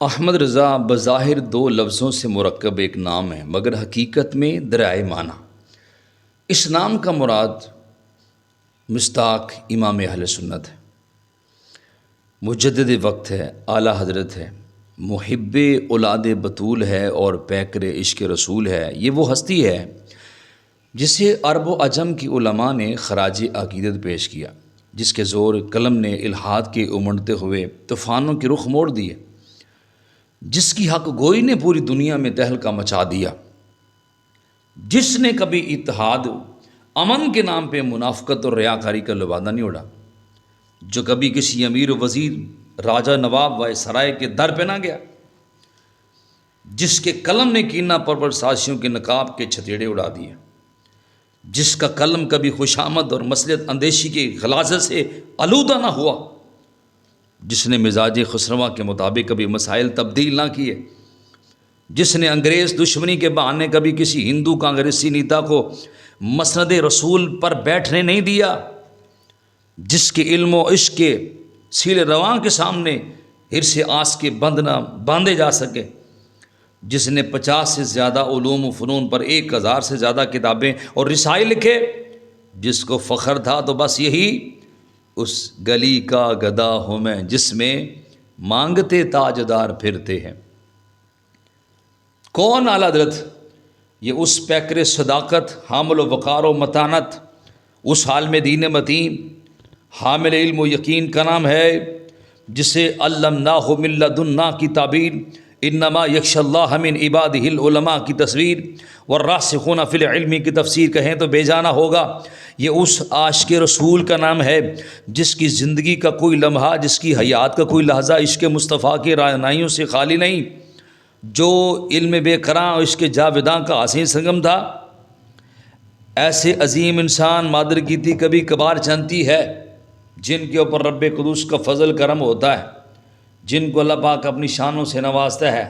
احمد رضا بظاہر دو لفظوں سے مرکب ایک نام ہے، مگر حقیقت میں درائے معنی۔ اس نام کا مراد مصداق امام اہل سنت ہے، مجدد وقت ہے، اعلیٰ حضرت ہے، محب اولاد بطول ہے اور پیکر عشق رسول ہے۔ یہ وہ ہستی ہے جسے عرب و عجم کی علماء نے خراج عقیدت پیش کیا، جس کے زور قلم نے الحاد کے امڑتے ہوئے طوفانوں کے رخ موڑ دیے، جس کی حق گوئی نے پوری دنیا میں تہلکہ مچا دیا، جس نے کبھی اتحاد امن کے نام پہ منافقت اور ریاکاری کا لبادہ نہیں اڑا، جو کبھی کسی امیر و وزیر، راجہ نواب و سرائے کے در پہ نہ گیا، جس کے قلم نے کینہ پرور سازشیوں کے نقاب کے چھتیڑے اڑا دیے، جس کا قلم کبھی خوشامد اور مصلحت اندیشی کے غلاظت سے آلودہ نہ ہوا، جس نے مزاج خسرواں کے مطابق کبھی مسائل تبدیل نہ کیے، جس نے انگریز دشمنی کے بہانے کبھی کسی ہندو کانگریسی نیتا کو مسند رسول پر بیٹھنے نہیں دیا، جس کے علم و عشق کے سیل رواں کے سامنے حرص آس کے بند نہ باندھے جا سکے، جس نے 50 سے زیادہ علوم و فنون پر 1000 سے زیادہ کتابیں اور رسائل لکھے، جس کو فخر تھا تو بس یہی اس گلی کا گدا ہوں میں جس میں مانگتے تاجدار پھرتے ہیں۔ کون اعلیٰ حضرت؟ یہ اس پیکر صداقت، حامل و وقار و متانت، اس عالم دین متین، حامل علم و یقین کا نام ہے، جسے علمناہ من لدنا کی تعبیر، انما یخشی اللہ من عبادہ العلماء کی تصویر، والراسخون فی العلم کی تفسیر کہیں تو بے جانا ہوگا۔ یہ اس عاشق رسول کا نام ہے جس کی زندگی کا کوئی لمحہ، جس کی حیات کا کوئی لحظہ عشق مصطفیٰ کی رعنائیوں سے خالی نہیں، جو علم بے قراں اور عشق جاویداں کا حسین سنگم تھا۔ ایسے عظیم انسان مادر کی تھی کبھی کبھار جانتی ہے، جن کے اوپر رب قدوس کا فضل کرم ہوتا ہے، جن کو اللہ پاک اپنی شانوں سے نوازتا ہے۔